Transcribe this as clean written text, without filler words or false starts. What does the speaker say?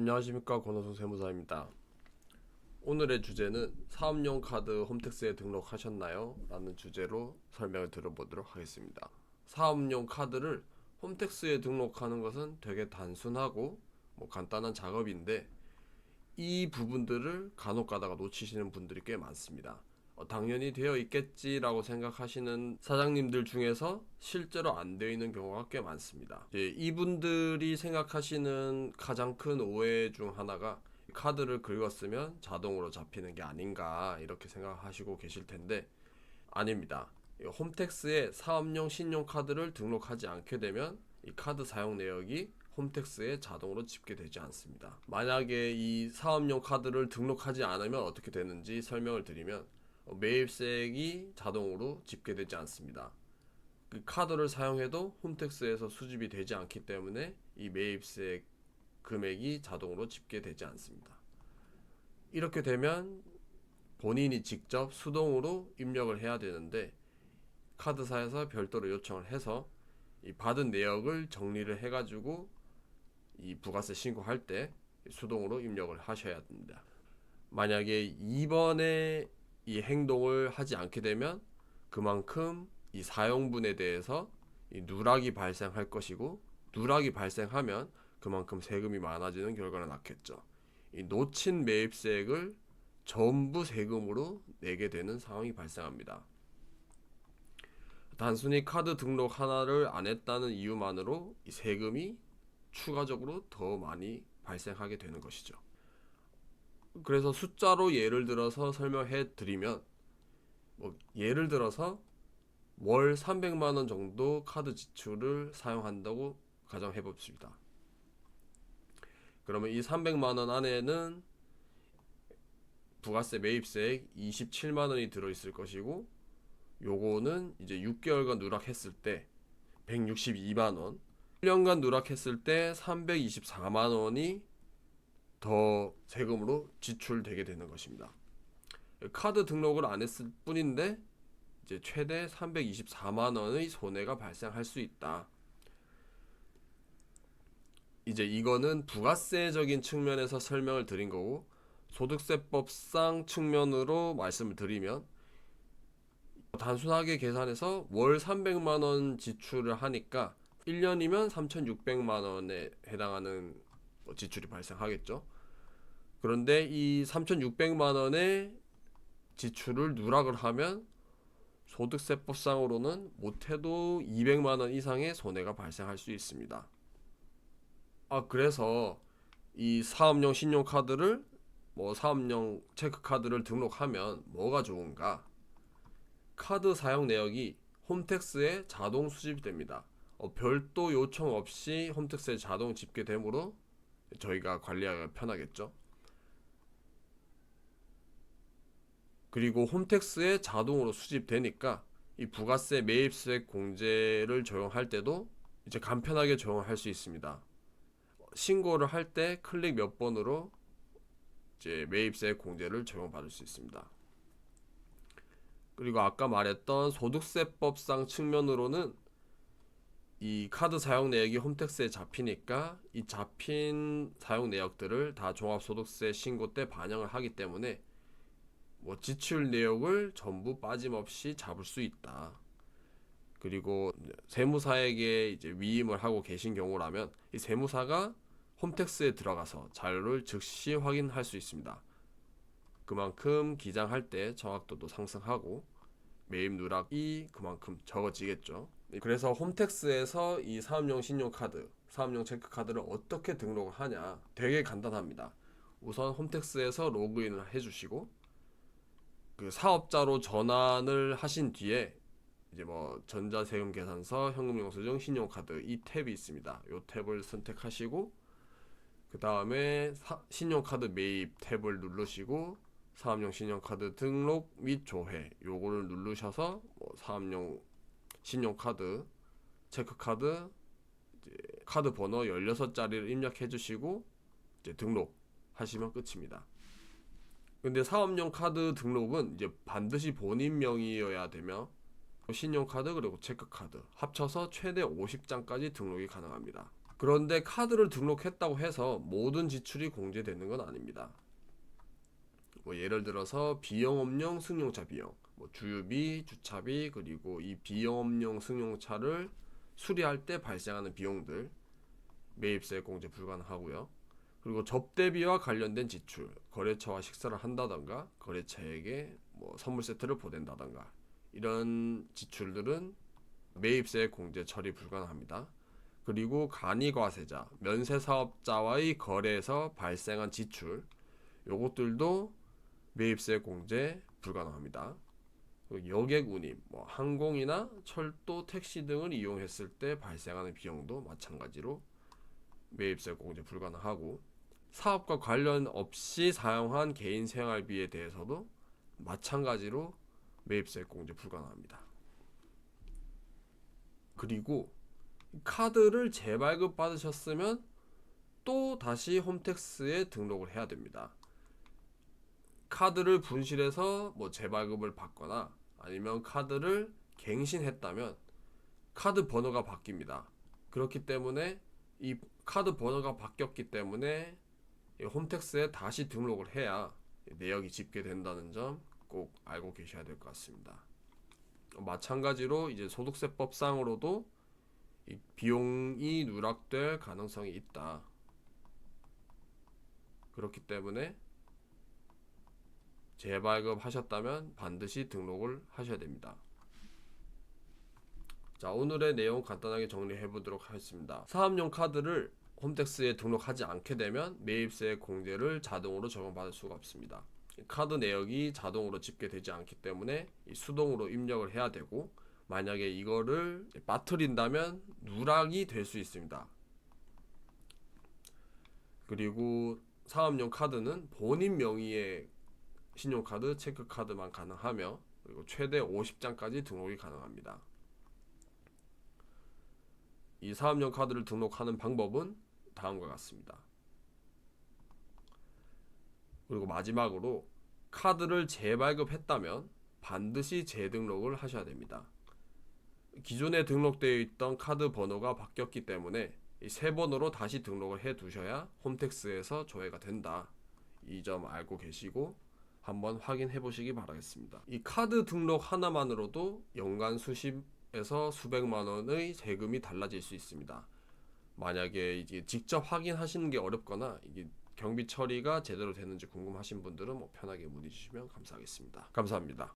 안녕하십니까, 권호성 세무사입니다. 오늘의 주제는 사업용 카드 홈택스에 등록하셨나요? 라는 주제로 설명을 들어보도록 하겠습니다. 사업용 카드를 홈택스에 등록하는 것은 되게 단순하고 간단한 작업인데, 이 부분들을 간혹 가다가 놓치시는 분들이 꽤 많습니다. 당연히 되어 있겠지라고 생각하시는 사장님들 중에서 실제로 안 되어 있는 경우가 꽤 많습니다. 이분들이 생각하시는 가장 큰 오해 중 하나가 카드를 긁었으면 자동으로 잡히는 게 아닌가 이렇게 생각하시고 계실 텐데, 아닙니다. 홈택스에 사업용 신용카드를 등록하지 않게 되면 이 카드 사용 내역이 홈택스에 자동으로 집계되지 않습니다. 만약에 이 사업용 카드를 등록하지 않으면 어떻게 되는지 설명을 드리면, 매입세액이 자동으로 집계되지 않습니다. 그 카드를 사용해도 홈택스에서 수집이 되지 않기 때문에 이 매입세액 금액이 자동으로 집계되지 않습니다. 이렇게 되면 본인이 직접 수동으로 입력을 해야 되는데, 카드사에서 별도로 요청을 해서 이 받은 내역을 정리를 해가지고 이 부가세 신고할 때 수동으로 입력을 하셔야 됩니다. 만약에 이번에 이 행동을 하지 않게 되면 그만큼 이 사용분에 대해서 이 누락이 발생할 것이고, 누락이 발생하면 그만큼 세금이 많아지는 결과를 낳겠죠. 이 놓친 매입세액을 전부 세금으로 내게 되는 상황이 발생합니다. 단순히 카드 등록 하나를 안 했다는 이유만으로 이 세금이 추가적으로 더 많이 발생하게 되는 것이죠. 그래서 숫자로 예를 들어서 설명해 드리면, 예를 들어서 월 300만 원 정도 카드 지출을 사용한다고 가정해 봅시다. 그러면 이 300만 원 안에는 부가세 매입세액 27만 원이 들어 있을 것이고, 요거는 이제 6개월간 누락했을 때 162만 원, 1년간 누락했을 때 324만 원이 더 세금으로 지출되게 되는 것입니다. 카드 등록을 안 했을 뿐인데 이제 최대 324만 원의 손해가 발생할 수 있다. 이제 이거는 부가세적인 측면에서 설명을 드린 거고, 소득세법상 측면으로 말씀을 드리면, 단순하게 계산해서 월 300만 원 지출을 하니까 1년이면 3,600만 원에 해당하는 지출이 발생하겠죠. 그런데 이 3,600만 원의 지출을 누락을 하면 소득세법상으로는 못해도 200만 원 이상의 손해가 발생할 수 있습니다. 그래서 이 사업용 신용카드를 사업용 체크카드를 등록하면 뭐가 좋은가? 카드 사용 내역이 홈택스에 자동 수집됩니다. 별도 요청 없이 홈택스에 자동 집계되므로 저희가 관리하기가 편하겠죠. 그리고 홈택스에 자동으로 수집되니까 이 부가세 매입세액 공제를 적용할 때도 이제 간편하게 적용할 수 있습니다. 신고를 할 때 클릭 몇 번으로 이제 매입세액 공제를 적용받을 수 있습니다. 그리고 아까 말했던 소득세법상 측면으로는 이 카드 사용 내역이 홈택스에 잡히니까 이 잡힌 사용 내역들을 다 종합소득세 신고 때 반영을 하기 때문에 지출 내역을 전부 빠짐없이 잡을 수 있다. 그리고 세무사에게 이제 위임을 하고 계신 경우라면 이 세무사가 홈택스에 들어가서 자료를 즉시 확인할 수 있습니다. 그만큼 기장할 때 정확도도 상승하고 매입 누락이 그만큼 적어지겠죠. 그래서 홈택스에서 이 사업용 신용카드, 사업용 체크카드를 어떻게 등록을 하냐? 되게 간단합니다. 우선 홈택스에서 로그인을 해주시고, 그 사업자로 전환을 하신 뒤에 이제 전자세금 계산서, 현금영수증, 신용카드 이 탭이 있습니다. 이 탭을 선택하시고, 그 다음에 신용카드 매입 탭을 누르시고, 사업용 신용카드 등록 및 조회 요거를 누르셔서 사업용 신용카드 체크카드 이제 카드 번호 16자리를 입력해 주시고 이제 등록하시면 끝입니다. 근데 사업용 카드 등록은 이제 반드시 본인 명의여야 되며, 신용카드 그리고 체크카드 합쳐서 최대 50장까지 등록이 가능합니다. 그런데 카드를 등록했다고 해서 모든 지출이 공제되는 건 아닙니다. 뭐 예를 들어서 비영업용 승용차 비용, 뭐 주유비, 주차비, 그리고 이 비영업용 승용차를 수리할 때 발생하는 비용들 매입세 공제 불가능하고요. 그리고 접대비와 관련된 지출, 거래처와 식사를 한다던가 거래처에게 뭐 선물 세트를 보낸다던가 이런 지출들은 매입세 공제 처리 불가능합니다. 그리고 간이과세자, 면세사업자와의 거래에서 발생한 지출, 요것들도 매입세 공제 불가능합니다. 여객 운임, 뭐 항공이나 철도, 택시 등을 이용했을 때 발생하는 비용도 마찬가지로 매입세 공제 불가능하고, 사업과 관련 없이 사용한 개인 생활비에 대해서도 마찬가지로 매입세 공제 불가능합니다. 그리고 카드를 재발급 받으셨으면 또 다시 홈택스에 등록을 해야 됩니다. 카드를 분실해서 뭐 재발급을 받거나 아니면 카드를 갱신했다면 카드 번호가 바뀝니다. 그렇기 때문에 이 카드 번호가 바뀌었기 때문에 홈택스에 다시 등록을 해야 내역이 집계된다는 점 꼭 알고 계셔야 될 것 같습니다. 마찬가지로 이제 소득세법상으로도 이 비용이 누락될 가능성이 있다. 그렇기 때문에 재발급 하셨다면 반드시 등록을 하셔야 됩니다. 자, 오늘의 내용 간단하게 정리해 보도록 하겠습니다. 사업용 카드를 홈택스에 등록하지 않게 되면 매입세 공제를 자동으로 적용받을 수가 없습니다. 카드 내역이 자동으로 집계되지 않기 때문에 수동으로 입력을 해야 되고, 만약에 이거를 빠뜨린다면 누락이 될 수 있습니다. 그리고 사업용 카드는 본인 명의의 신용카드, 체크카드만 가능하며, 그리고 최대 50장까지 등록이 가능합니다. 이 사업용 카드를 등록하는 방법은 다음과 같습니다. 그리고 마지막으로 카드를 재발급했다면 반드시 재등록을 하셔야 됩니다. 기존에 등록되어 있던 카드 번호가 바뀌었기 때문에 이 새 번호로 다시 등록을 해 두셔야 홈택스에서 조회가 된다. 이 점 알고 계시고 한번 확인해 보시기 바라겠습니다. 이 카드 등록 하나만으로도 연간 수십에서 수백만 원의 세금이 달라질 수 있습니다. 만약에 이제 직접 확인하시는 게 어렵거나 이게 경비 처리가 제대로 되는지 궁금하신 분들은 뭐 편하게 문의 주시면 감사하겠습니다. 감사합니다.